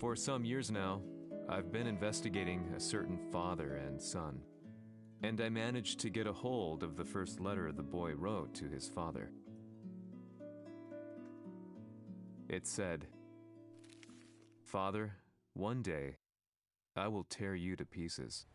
For some years now, I've been investigating a certain father and son, and I managed to get a hold of the first letter the boy wrote to his father. It said, "Father, one day, I will tear you to pieces."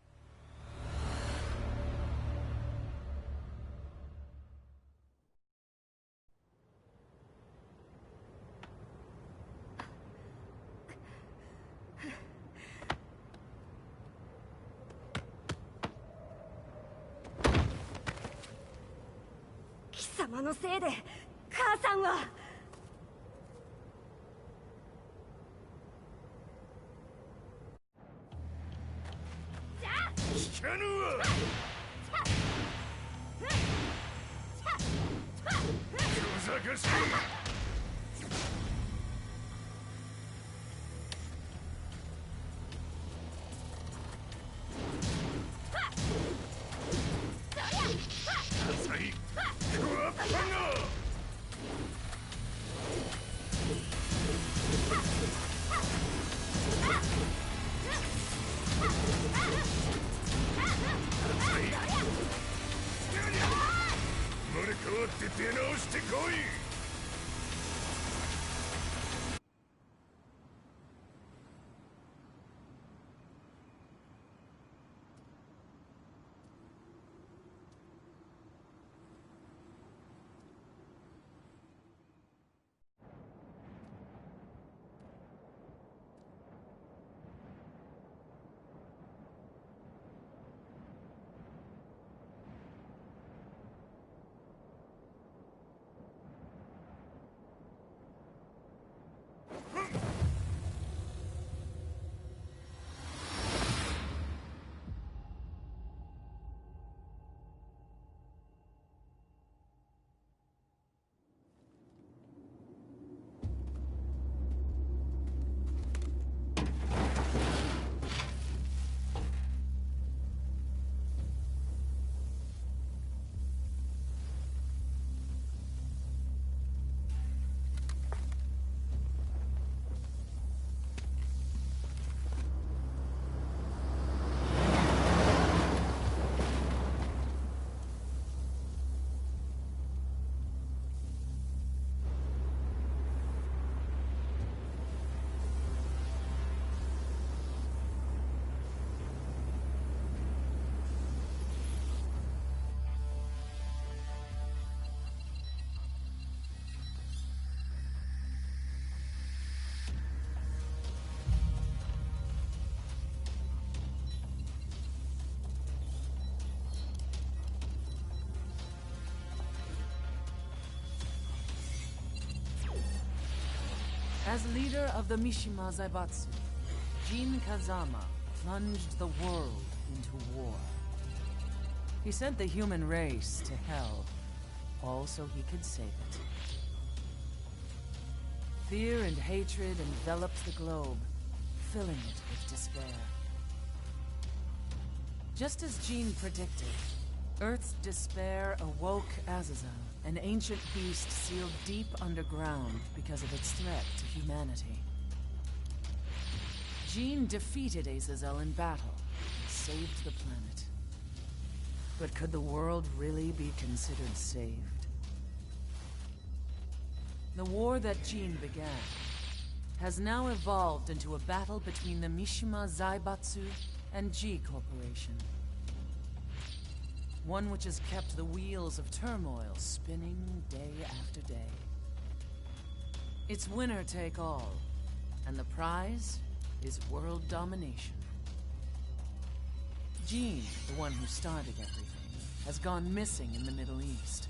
As leader of the Mishima Zaibatsu, Jin Kazama plunged the world into war. He sent the human race to hell, all so he could save it. Fear and hatred enveloped the globe, filling it with despair. Just as Jin predicted, Earth's despair awoke Azazel, an ancient beast sealed deep underground because of its threat to humanity. Jin defeated Azazel in battle and saved the planet. But could the world really be considered saved? The war that Jin began has now evolved into a battle between the Mishima Zaibatsu and G Corporation. One which has kept the wheels of turmoil spinning day after day. It's winner take all, and the prize is world domination. Jin, the one who started everything, has gone missing in the Middle East.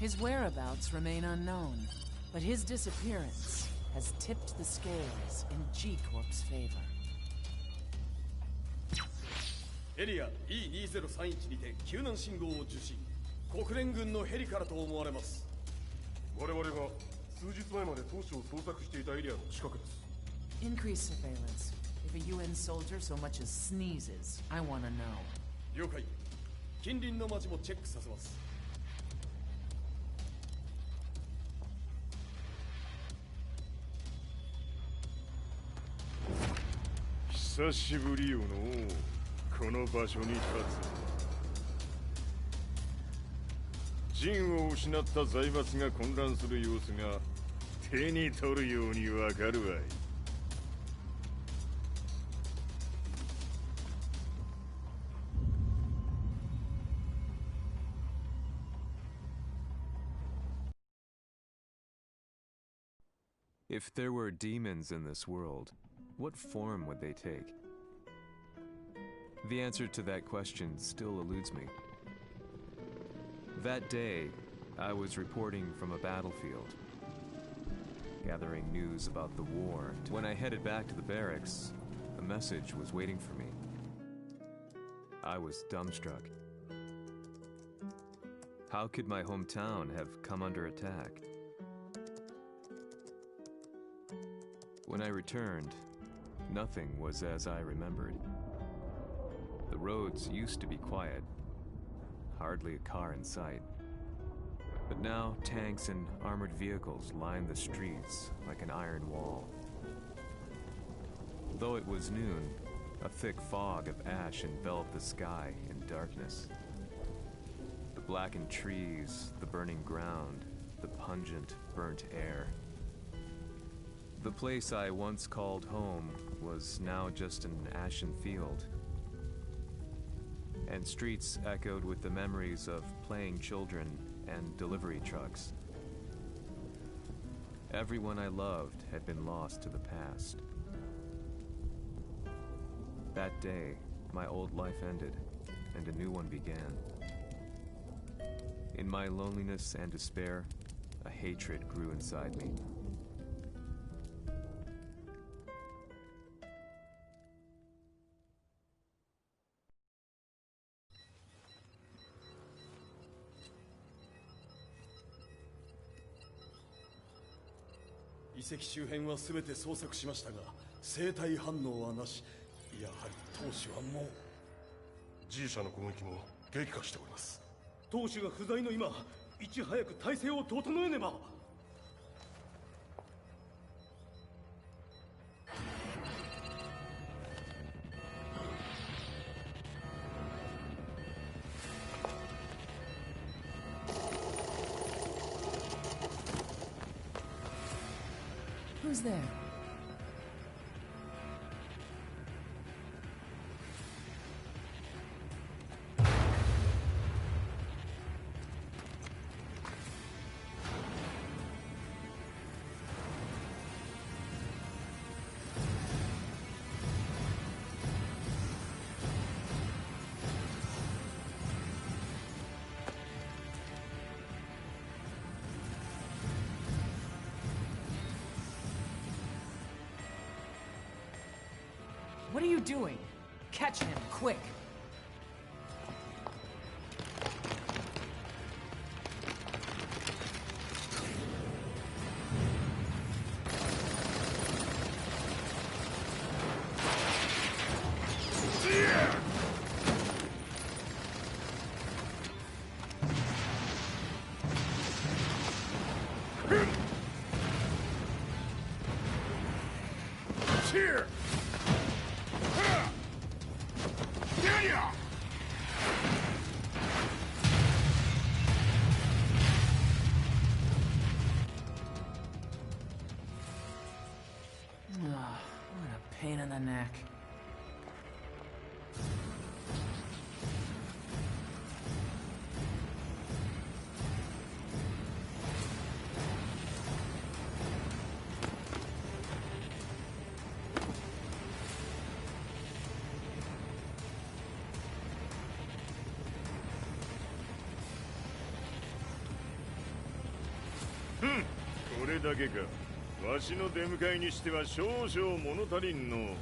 His whereabouts remain unknown, but his disappearance has tipped the scales in G Corp's favor. エリア E2031 にて救難信号を受信。国連軍のヘリからと思われます。我々が数日前まで当初を捜索していたエリアの近くです。Increase surveillance. If a UN soldier so much as sneezes, I want to know. 了解。近隣の町もチェックさせます。久しぶりよのこの場所に立つ。陣を失った財閥が混乱する様子が手に取るようにわかるわい。If there were demons in this world, what form would they take? The answer to that question still eludes me. That day, I was reporting from a battlefield, gathering news about the war. When I headed back to the barracks, a message was waiting for me. I was dumbstruck. How could my hometown have come under attack? When I returned, nothing was as I remembered. The roads used to be quiet, hardly a car in sight. But now tanks and armored vehicles lined the streets like an iron wall. Though it was noon, a thick fog of ash enveloped the sky in darkness. The blackened trees, the burning ground, the pungent, burnt air. The place I once called home was now just an ashen field, and streets echoed with the memories of playing children and delivery trucks. Everyone I loved had been lost to the past. That day, my old life ended, and a new one began. In my loneliness and despair, a hatred grew inside me.遺跡周辺は全て捜索しましたが生体反応はなし。やはり当主はもう。 G 社の攻撃も激化しております。当主が不在の今、いち早く体制を整えねば。Who's there? What are you doing? Catch him, quick! Here! What a pain in the neck. Hmm. これだけか。わしの出迎えにしては少々物足りんの。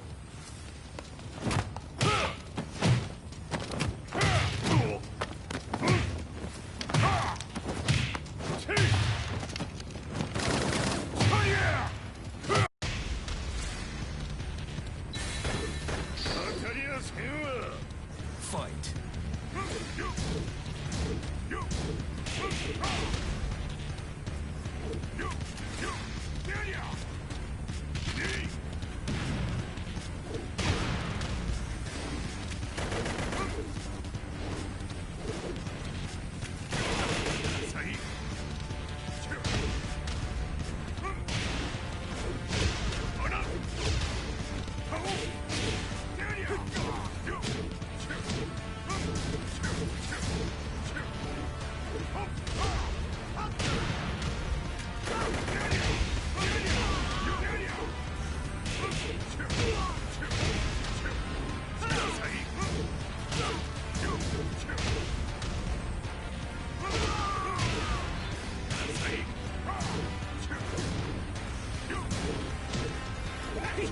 こ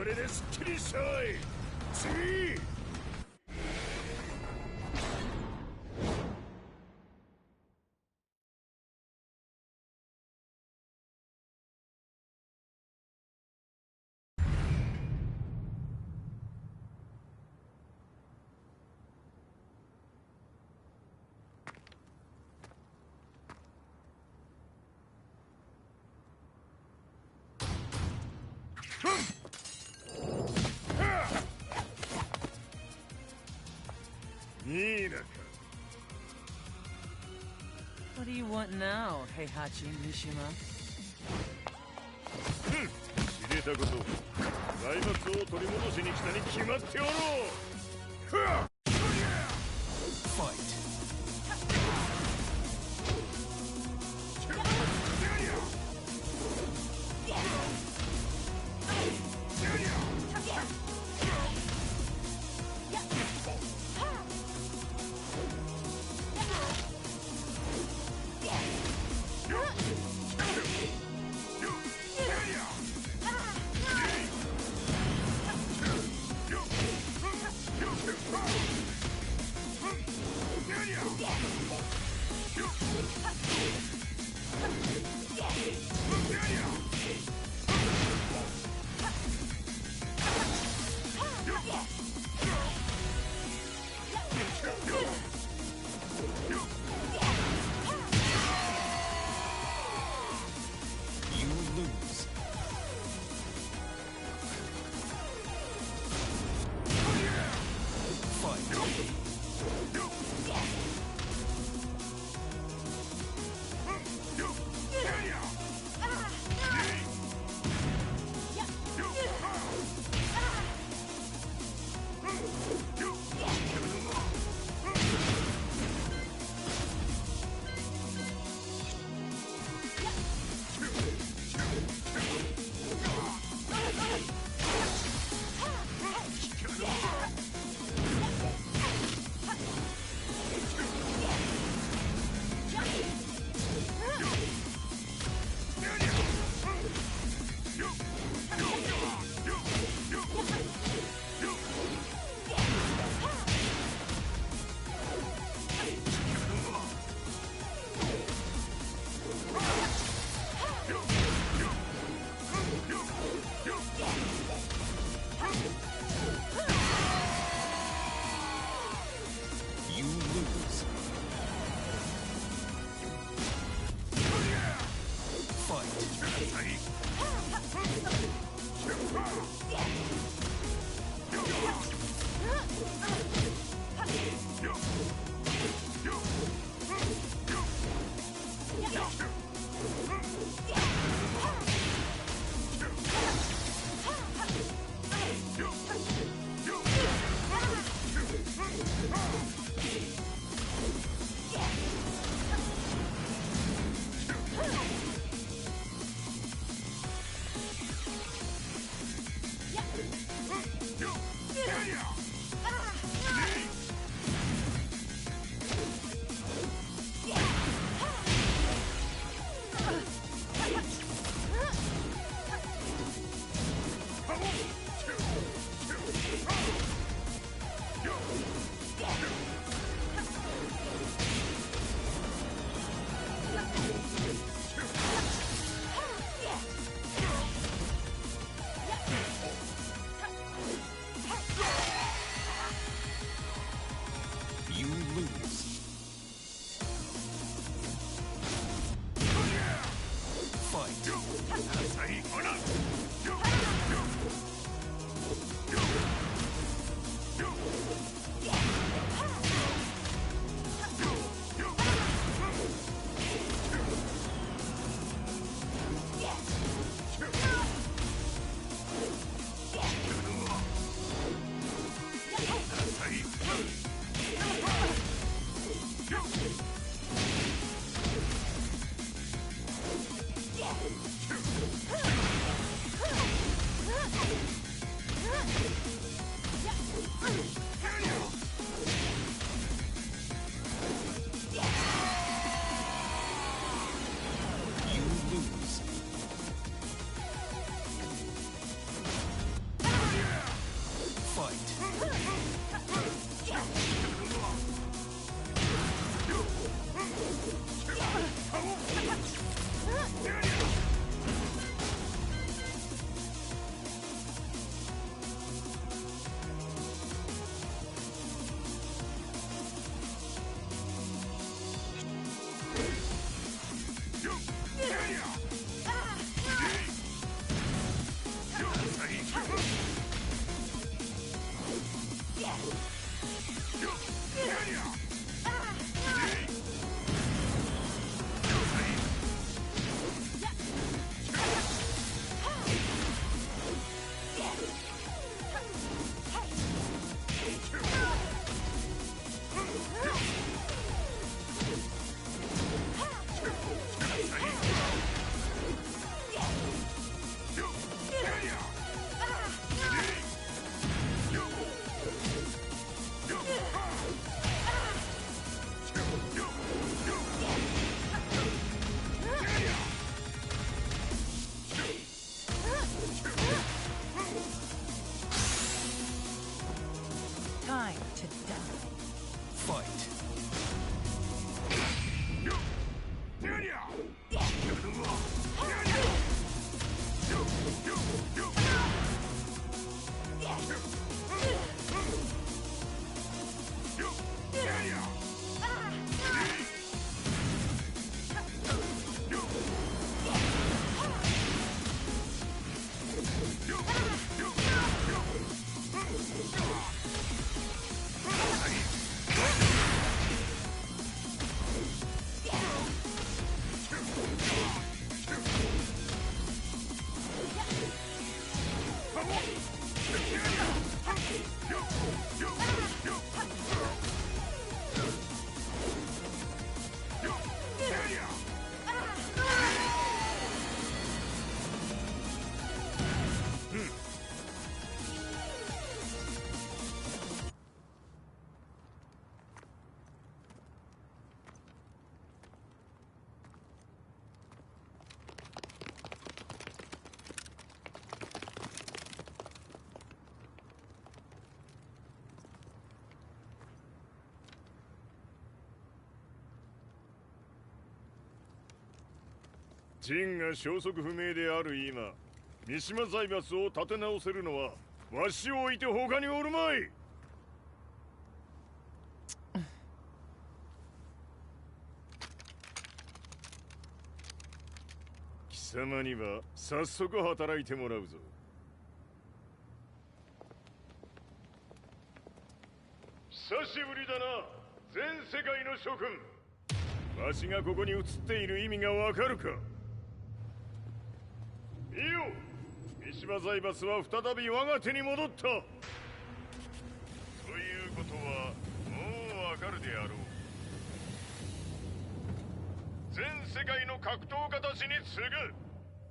れですっきりしょい。次。What do you want now, Heihachi Mishima? 知れたこと、財閥を取り戻しに来たに決まっておろう。Fight. ジンが消息不明である今、三島財閥を立て直せるのはわしを置いて他におるまい。貴様には早速働いてもらうぞ。久しぶりだな、全世界の諸君。わしがここに映っている意味がわかるか。いいよ、三島財閥は再び我が手に戻った。ということはもうわかるであろう。全世界の格闘家たちに次ぐ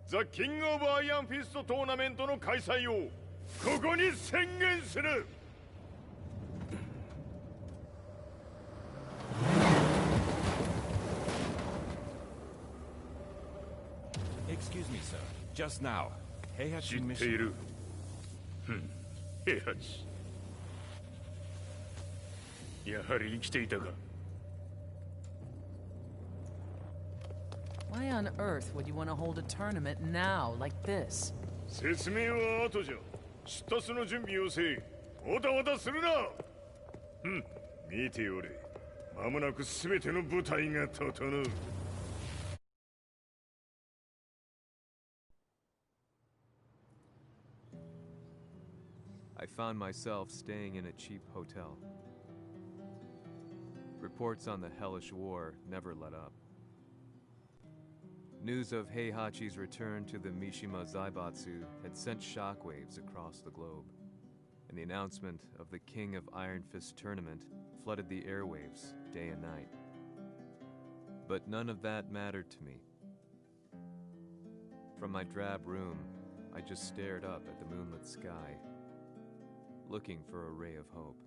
ザ・キング・オブ・アイアンフィストトーナメントの開催をここに宣言する。Excuse me, sir. Just now, 知っている。平八。やはり生きていたか。Why on earth would you want to hold a tournament now, like this? 説明は後じゃ。出立の準備をせい。おたわたするな。見ておれ。間もなく全ての部隊が整う。I found myself staying in a cheap hotel. Reports on the hellish war never let up. News of Heihachi's return to the Mishima Zaibatsu had sent shockwaves across the globe, and the announcement of the King of Iron Fist tournament flooded the airwaves day and night. But none of that mattered to me. From my drab room, I just stared up at the moonlit sky, looking for a ray of hope.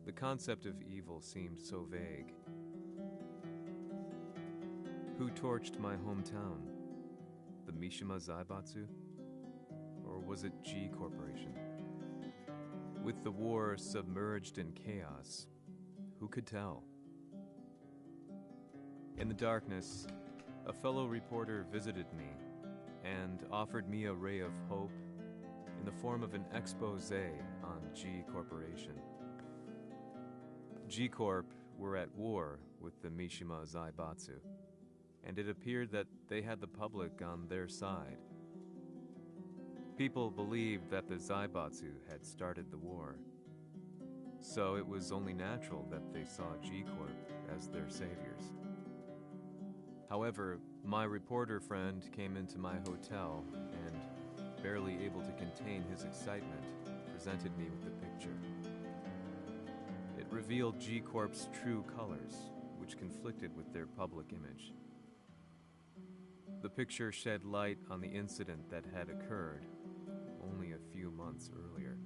The concept of evil seemed so vague. Who torched my hometown? The Mishima Zaibatsu? Or was it G Corporation? With the war submerged in chaos, who could tell? In the darkness, a fellow reporter visited me and offered me a ray of hope in the form of an expose on G Corporation. G Corp were at war with the Mishima Zaibatsu, and it appeared that they had the public on their side. People believed that the Zaibatsu had started the war, so it was only natural that they saw G Corp as their saviors. However, my reporter friend came into my hotel and, barely able to contain his excitement, presented me with the picture. It revealed G Corp's true colors, which conflicted with their public image. The picture shed light on the incident that had occurred only a few months earlier.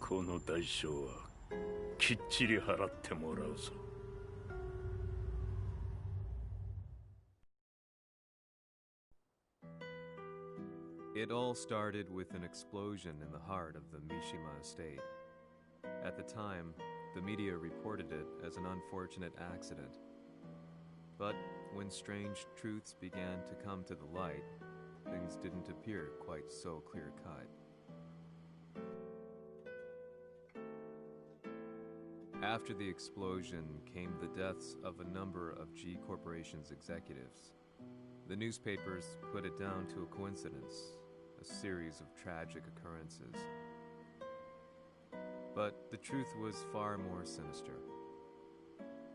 この代償はきっちり払ってもらうぞ。It all started with an explosion in the heart of the Mishima estate. At the time, the media reported it as an unfortunate accident. But when strange truths began to come to the light, things didn't appear quite so clear-cut. After the explosion came the deaths of a number of G Corporation's executives. The newspapers put it down to a coincidence, a series of tragic occurrences. But the truth was far more sinister.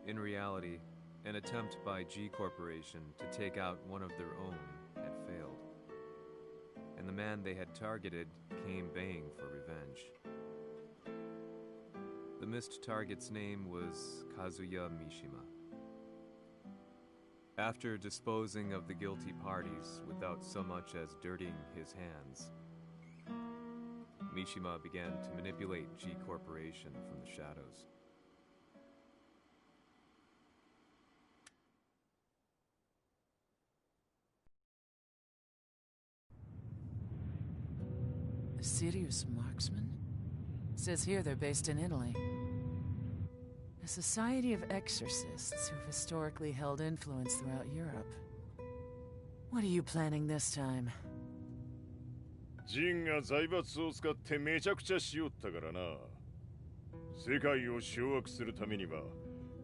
In reality, an attempt by G Corporation to take out one of their own had failed, and the man they had targeted came baying for revenge. The missed target's name was Kazuya Mishima. After disposing of the guilty parties without so much as dirtying his hands, Mishima began to manipulate G Corporation from the shadows. A serious marksman? Says here they're based in Italy. A society of exorcists who've historically held influence throughout Europe. What are you planning this time? ジンが財閥を使ってめちゃくちゃしよったからな。世界を掌握するためには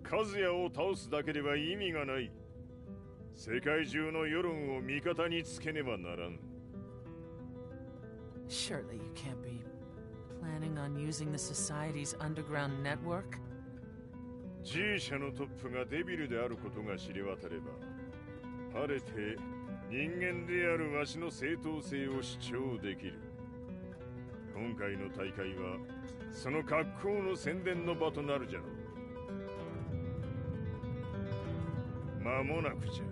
カズヤを倒すだけでは意味がない。世界中の世論を味方につけねばならん。Surely you can't be planning on using the society's underground network? G 社のトップがデビルであることが知れ渡れば、晴れて人間であるわしの正当性を主張できる。今回の大会はその格好の宣伝の場となるじゃろう。間もなくじゃ。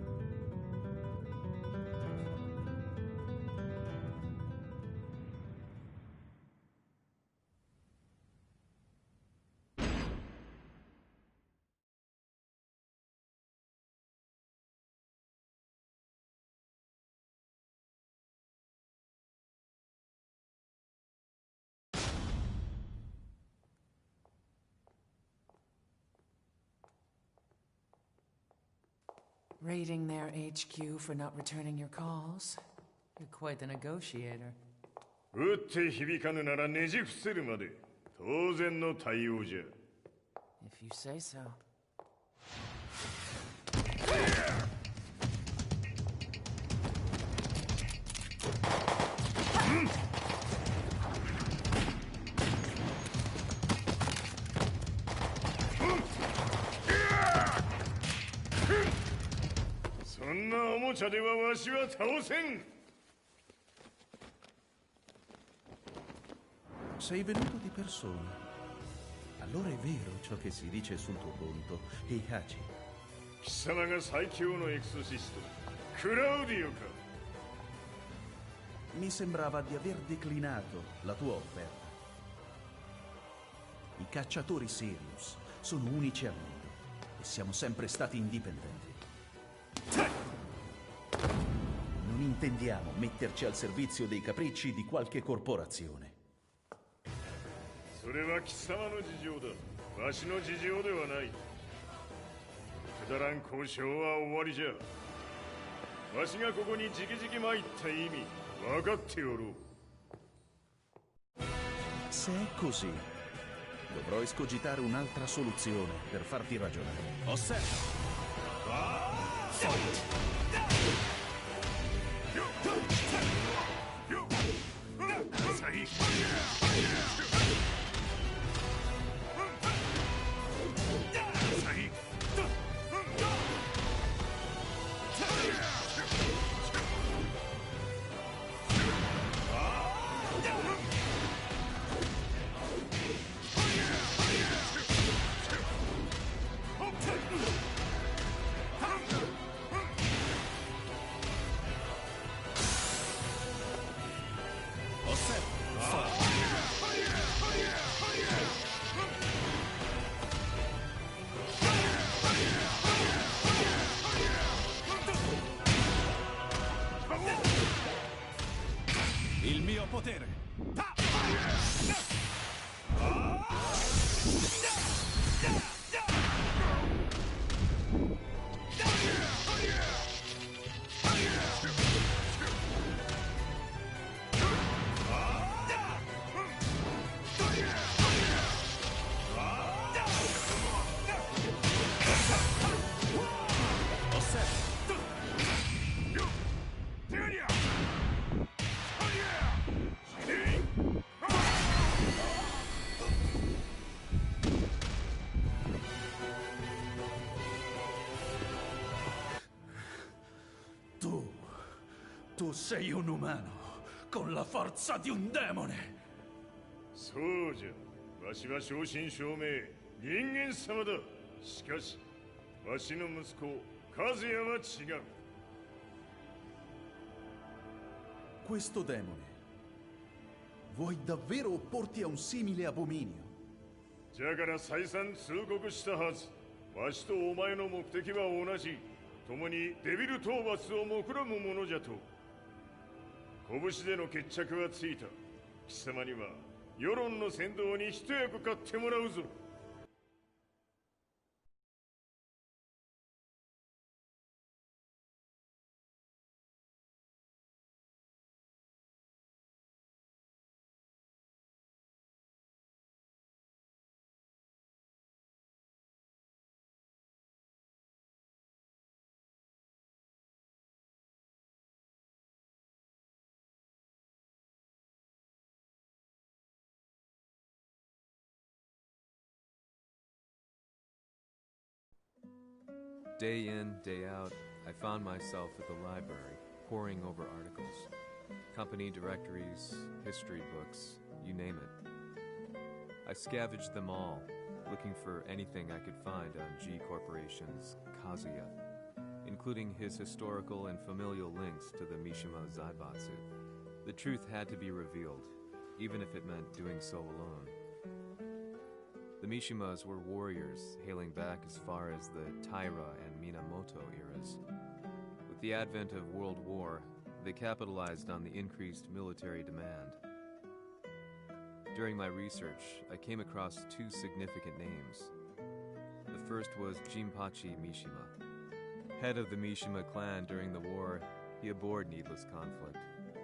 Raiding their HQ for not returning your calls. You're quite the negotiator. 打って響かぬならねじ伏せるまで当然の対応じゃ。If you say so. Sei venuto di persona. Allora è vero ciò che si dice sul tuo conto, Heihachi. 貴様が最強のエクソシスト、クラウディオか。Mi sembrava di aver declinato la tua offerta. I cacciatori Sirius sono unici al mondo e siamo sempre stati indipendenti. Non intendiamo metterci al servizio dei capricci di qualche corporazione. それは貴様の事情だ。わしの事情ではない。くだらん交渉は終わりじゃ。わしがここにじきじき参った意味分かっておろう。Se è così, dovrò escogitare un'altra soluzione per farti ragionare. Osserva! Tu sei un umano, con la forza di un demone. そうじゃ。わしは正真正銘人間様だ。しかしわしの息子和也は違う。 Questo demone, vuoi davvero opporti a un simile abominio? じゃから再三通告したはず。わしとお前の目的は同じ。共にデビル討伐を目論むものじゃと。拳での決着はついた。貴様には世論の先導に一役買ってもらうぞ。 Day in, day out, I found myself at the library, poring over articles. Company directories, history books, you name it. I scavenged them all, looking for anything I could find on G Corporation's Kazuya, including his historical and familial links to the Mishima Zaibatsu. The truth had to be revealed, even if it meant doing so alone. The Mishimas were warriors hailing back as far as the Taira and Minamoto eras. With the advent of World War, they capitalized on the increased military demand. During my research, I came across two significant names. The first was Jinpachi Mishima. Head of the Mishima clan during the war, he abhorred needless conflict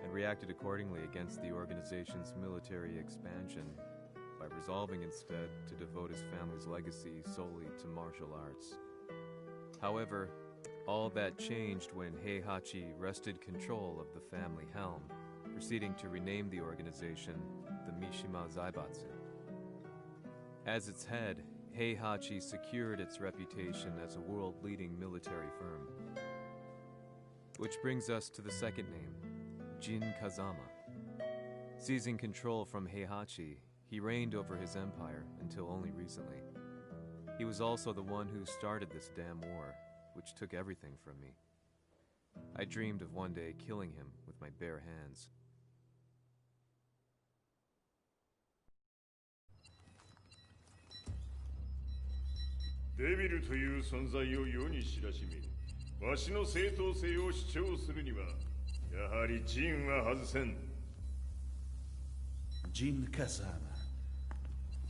and reacted accordingly against the organization's military expansion by resolving instead to devote his family's legacy solely to martial arts. However, all that changed when Heihachi wrested control of the family helm, proceeding to rename the organization the Mishima Zaibatsu. As its head, Heihachi secured its reputation as a world-leading military firm. Which brings us to the second name, Jin Kazama. Seizing control from Heihachi, he reigned over his empire until only recently. He was also the one who started this damn war, which took everything from me. I dreamed of one day killing him with my bare hands. Devil という存在を世に知らしめ、わしの正当性を主張するには、やはりジンは外せん。 Jin Kazama.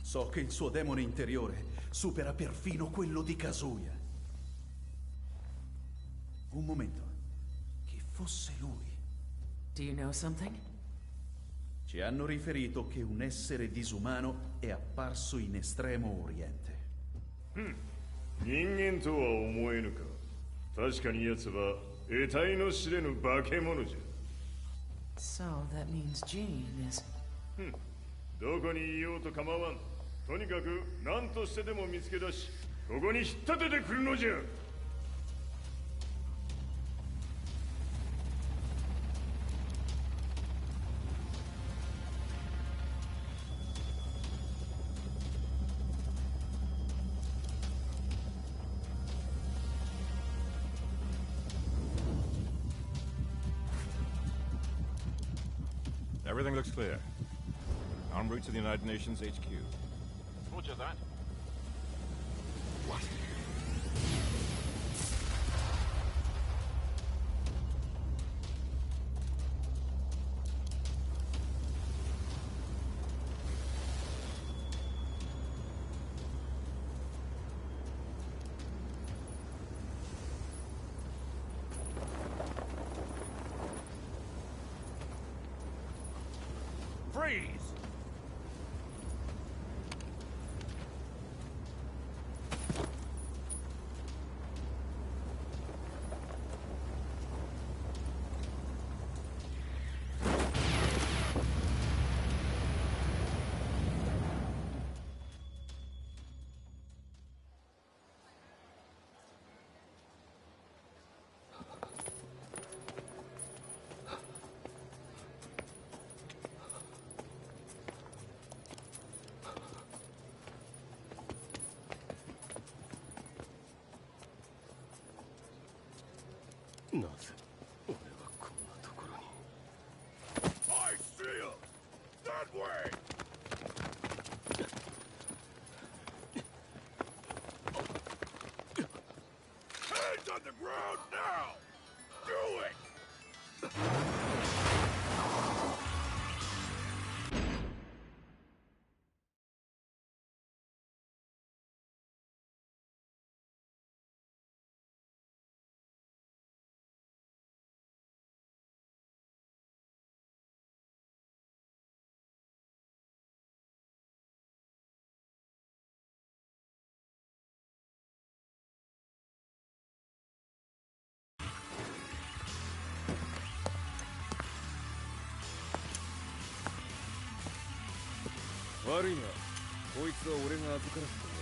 So che il suo demone interiore supera perfino quello di Kazuya. Un momento. Chi fosse lui? Do you know something? Ci hanno riferito che un essere disumano è apparso in Estremo Oriente. 人間とは思えぬか。確かに奴は得体の知れぬ化け物じゃ。 So that means Jean is... どこにいようと構わん。とにかく何としてでも見つけ出し、ここに引っ立ててくるのじゃ。 Everything looks clear. En route to the United Nations HQ. Roger that. What? Freeze! なぜ俺はこんなところに。 I see him! That way! Hands on the ground now! Do it!悪いな、こいつは俺が預からせても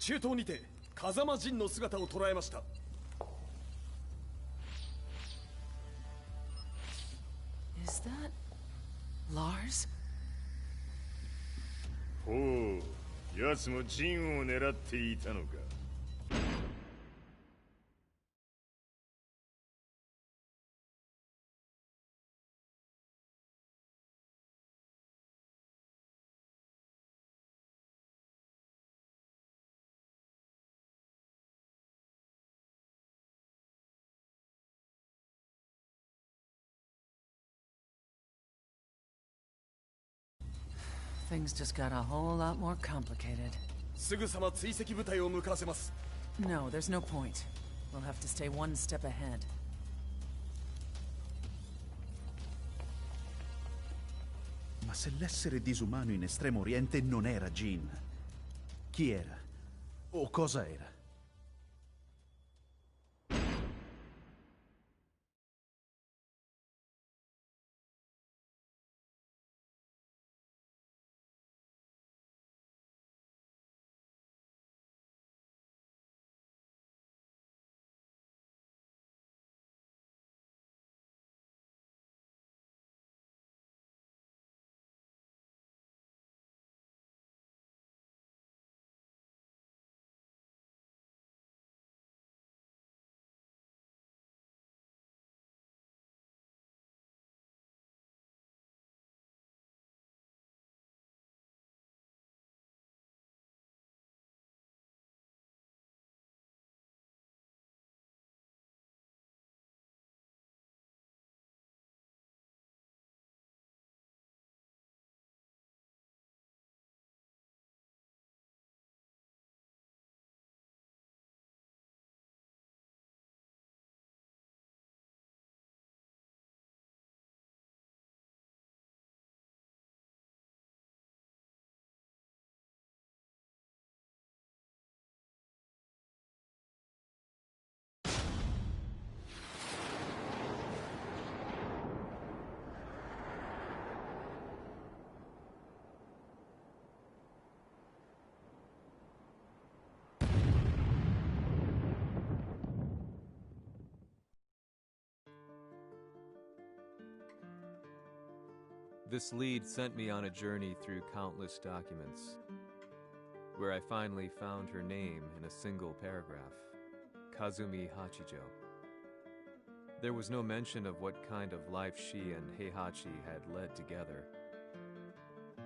中東にて風間陣の姿を捉えました。 Is that Lars? ほう、奴も陣を狙っていたのか。Things just got a whole lot more complicated. すぐさま追跡部隊を向かわせます。 No, there's no point. We'll have to stay one step ahead. Ma se l'essere disumano in Estremo Oriente non era Jin, chi era? O cosa era? This lead sent me on a journey through countless documents, where I finally found her name in a single paragraph, Kazumi Hachijo. There was no mention of what kind of life she and Heihachi had led together,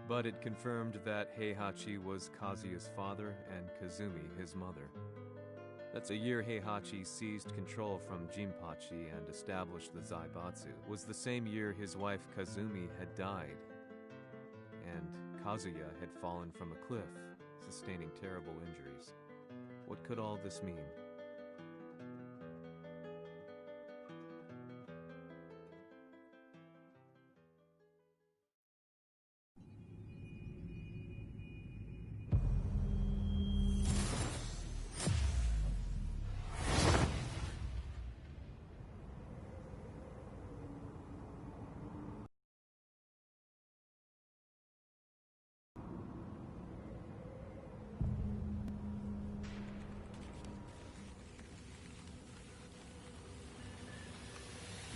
but it confirmed that Heihachi was Kazuya's father and Kazumi his mother. That's a year Heihachi seized control from Jinpachi and established the Zaibatsu, was the same year his wife Kazumi had died, and Kazuya had fallen from a cliff, sustaining terrible injuries. What could all this mean?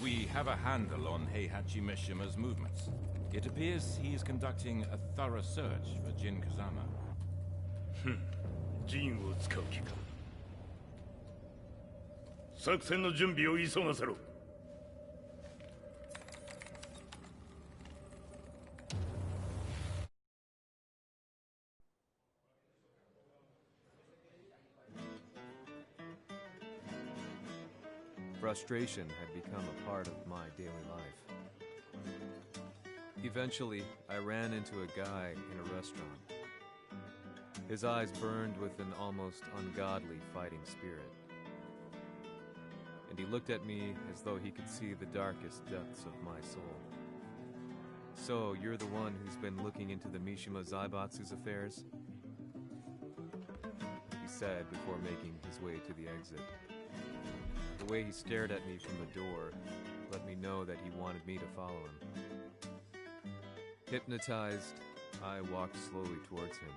We have a handle on Heihachi Mishima's movements. It appears he is conducting a thorough search for Jin Kazama. ジンを使う気か。作戦の準備を急がせろ。Frustration had become a part of my daily life. Eventually, I ran into a guy in a restaurant. His eyes burned with an almost ungodly fighting spirit. And he looked at me as though he could see the darkest depths of my soul. So, you're the one who's been looking into the Mishima Zaibatsu's affairs? He said before making his way to the exit. The way he stared at me from the door let me know that he wanted me to follow him. Hypnotized, I walked slowly towards him.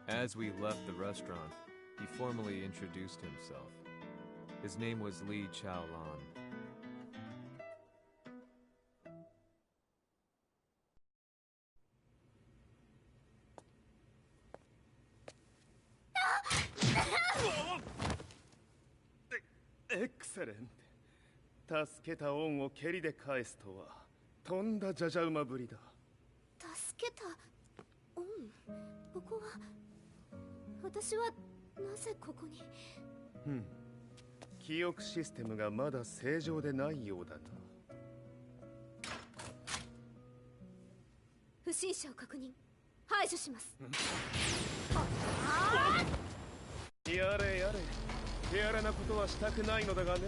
As we left the restaurant, he formally introduced himself. His name was Li Chaolan. Excellent. 助けた恩を蹴りで返すとはとんだじゃじゃ馬ぶりだ。助けた恩？ここは私はなぜここに？記憶システムがまだ正常でないようだな。不審者を確認。排除します。やれやれ。手荒なことはしたくないのだがね。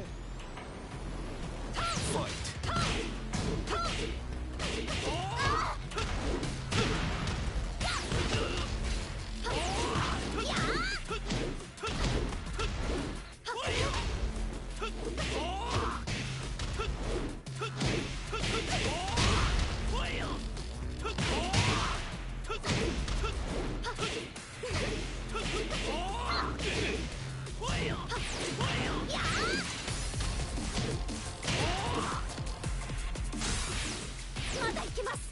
まだ行きます。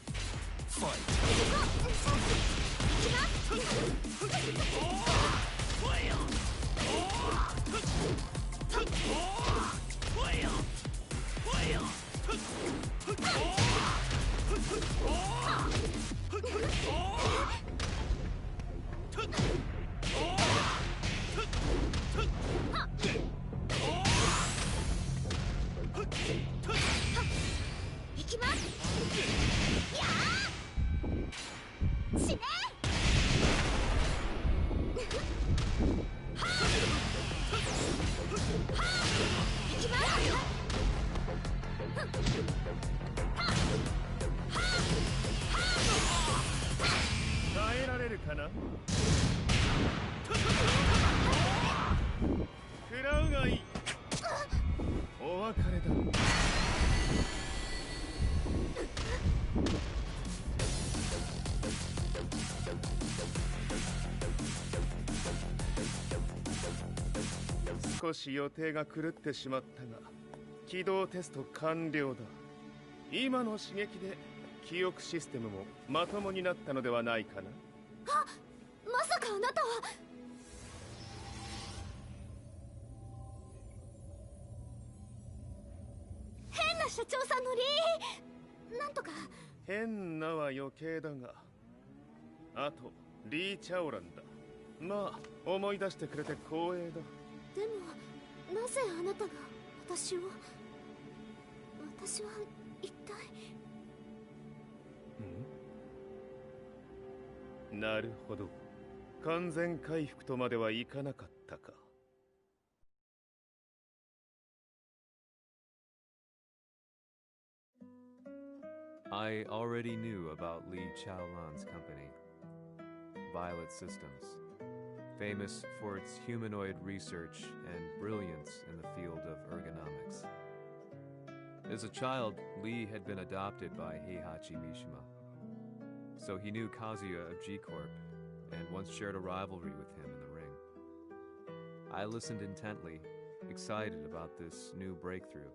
耐えられるかな。食らうがいい。お別れだ。少し予定が狂ってしまったが起動テスト完了だ。今の刺激で記憶システムもまともになったのではないかな。あ、まさかあなたは。変な社長さんのなんとか。変なは余計だが、あとリー・チャオランだ。まあ思い出してくれて光栄だ。でもなぜあなたが私は一体。なるほど、完全回復とまではいかなかったか。I already knew about Li Chaolan's company, Violet Systems, famous for its humanoid research and brilliance in the field of ergonomics. As a child, Li had been adopted by Heihachi Mishima, so he knew Kazuya of G-Corp and once shared a rivalry with him in the ring. I listened intently, excited about this new breakthrough.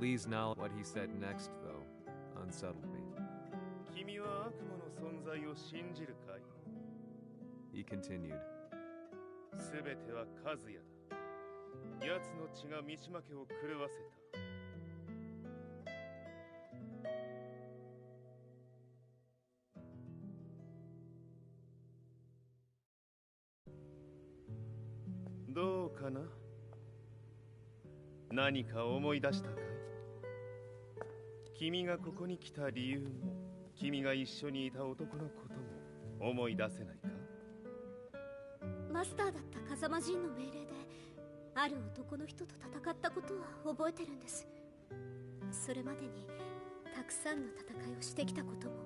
Li's knowledge of what he said next, though, unsettled me. He continued. すべてはカズヤだ。奴の血が三島家を狂わせた。どうかな？何か思い出したかい？君がここに来た理由も、君が一緒にいた男のことも思い出せないか？マスターだった風間陣の命令である男の人と戦ったことは覚えてるんです。それまでにたくさんの戦いをしてきたことも。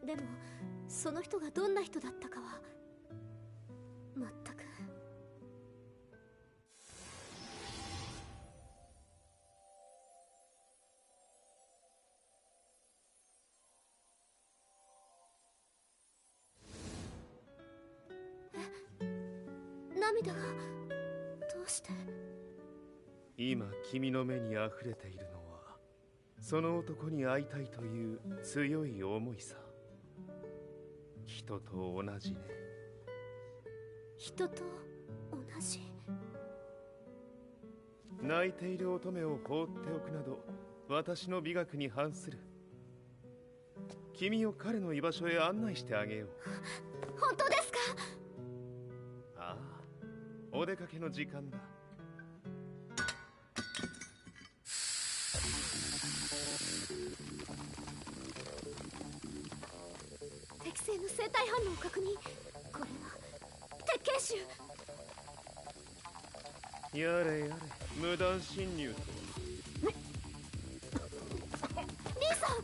でもその人がどんな人だったかは全く。涙がどうして？今君の目に溢れているのはその男に会いたいという強い思いさ。人と同じね。人と同じ？泣いている乙女を放っておくなど私の美学に反する。君を彼の居場所へ案内してあげよう。本当ですか？ああ、お出かけの時間だ。適正の生体反応を確認。これは鉄拳臭。やれやれ、無断侵入とは。リーさん。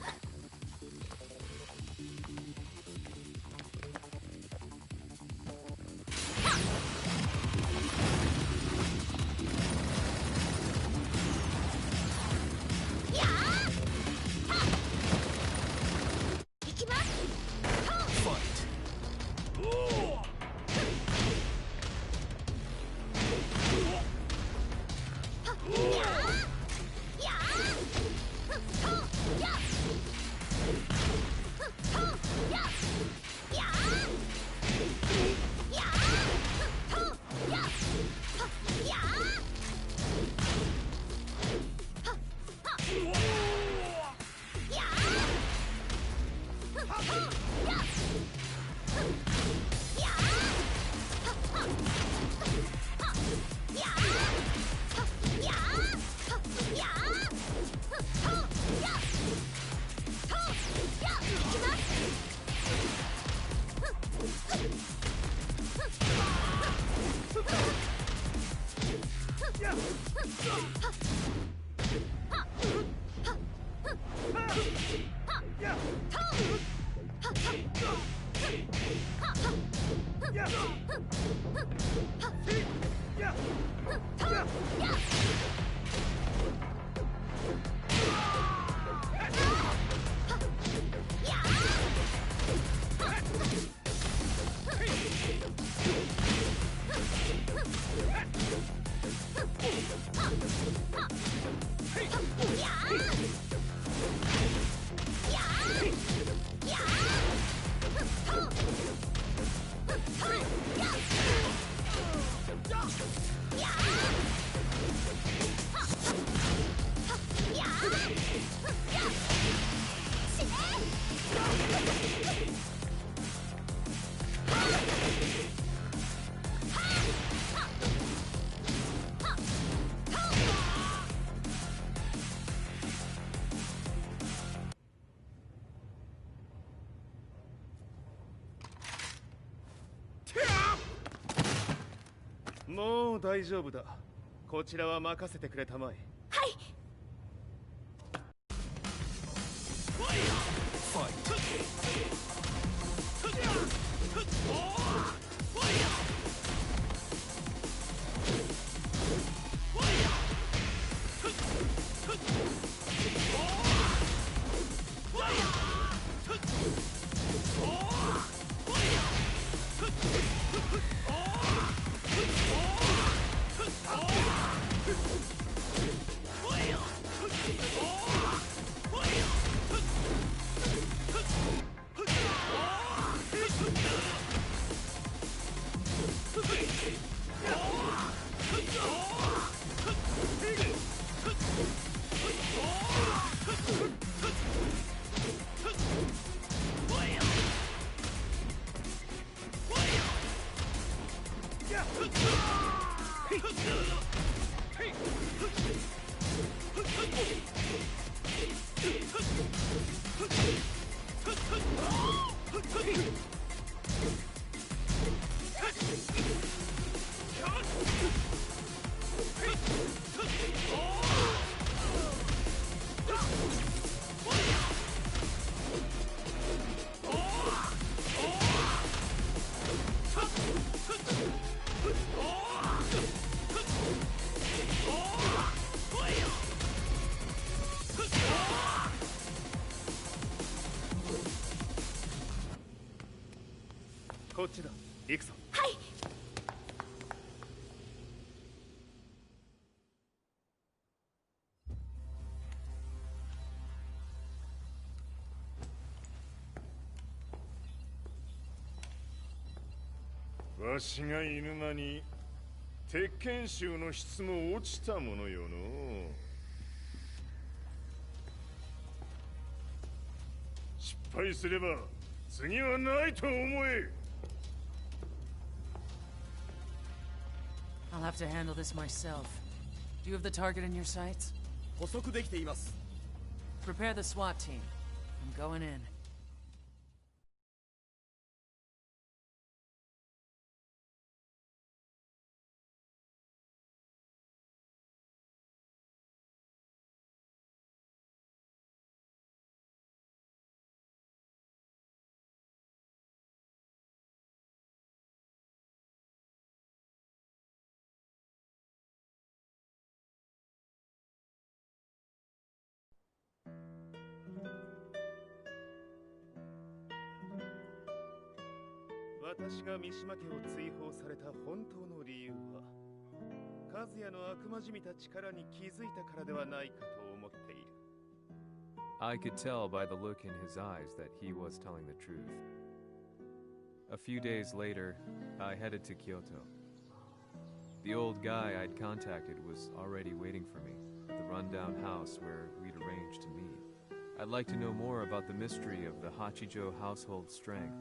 もう大丈夫だ。こちらは任せてくれたまえ。はい。こっちだ。行くぞ。はい。わしが犬間に鉄拳衆の質も落ちたものよの。失敗すれば次はないと思え。I'll have to handle this myself. Do you have the target in your sights? 捕捉できています。 Prepare the SWAT team. I'm going in. "私が三島家を追放された本当の理由は、和也の悪魔じみた力に気づいたからではないかと思っている。I could tell by the look in his eyes that he was telling the truth. A few days later, I headed to Kyoto. The old guy I'd contacted was already waiting for me at the rundown house where we'd arranged to meet. I'd like to know more about the mystery of the Hachijo household strength.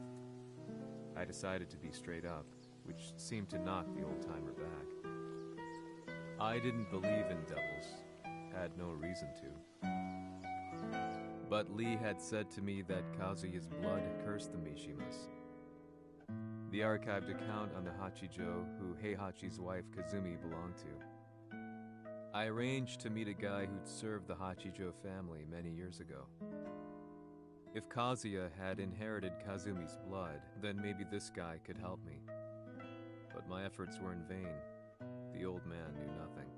I decided to be straight up, which seemed to knock the old-timer back. I didn't believe in devils, had no reason to. But Lee had said to me that Kazuya's blood cursed the Mishimas. The archived account on the Hachijo who Heihachi's wife Kazumi belonged to. I arranged to meet a guy who'd served the Hachijo family many years ago. If Kazuya had inherited Kazumi's blood, then maybe this guy could help me. But my efforts were in vain. The old man knew nothing.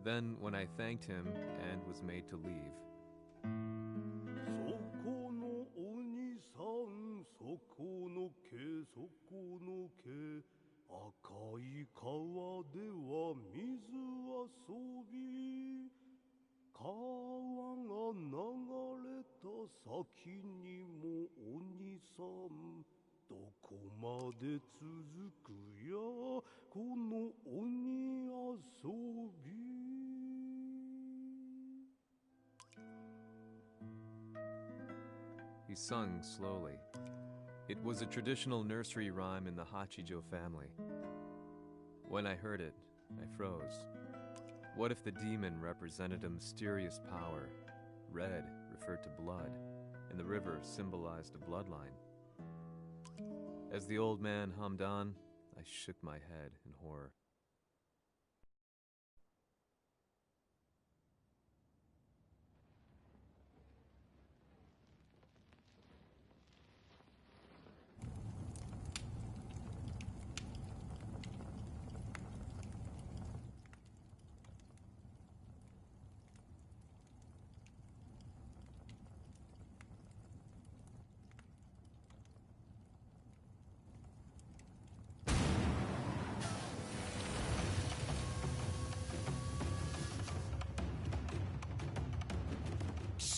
Then, when I thanked him and was made to leave, そこの鬼さん、そこの毛、そこの毛、赤い川では水遊び、川が流れた先にも鬼さん、どこまで続くやこの鬼遊び。he sung slowly. It was a traditional nursery rhyme in the Hachijo family. When I heard it, I froze. What if the demon represented a mysterious power? Red referred to blood, and the river symbolized a bloodline. As the old man hummed on, I shook my head in horror.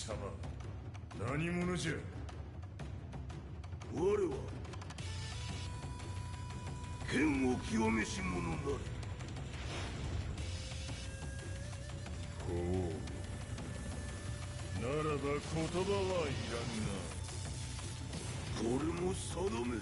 Sama, 何者じゃ。我は剣を極めし者なり。ほう。ならば言葉はいらんな。これも定める。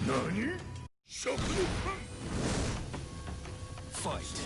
何？食のFight!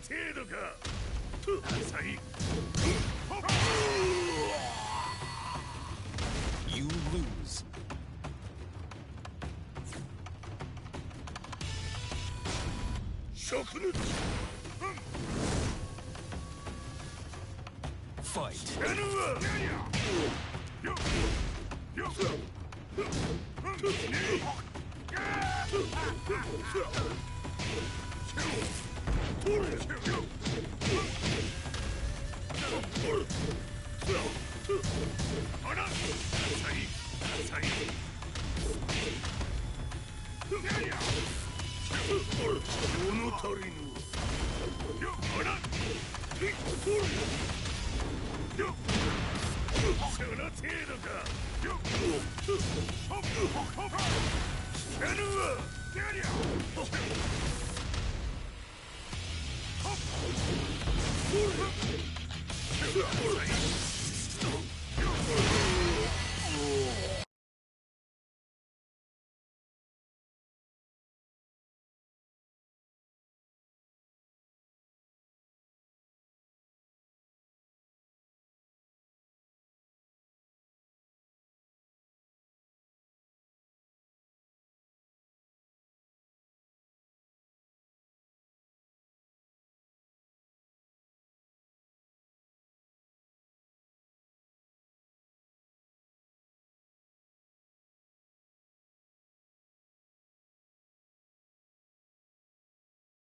程度か。You lose. Fight.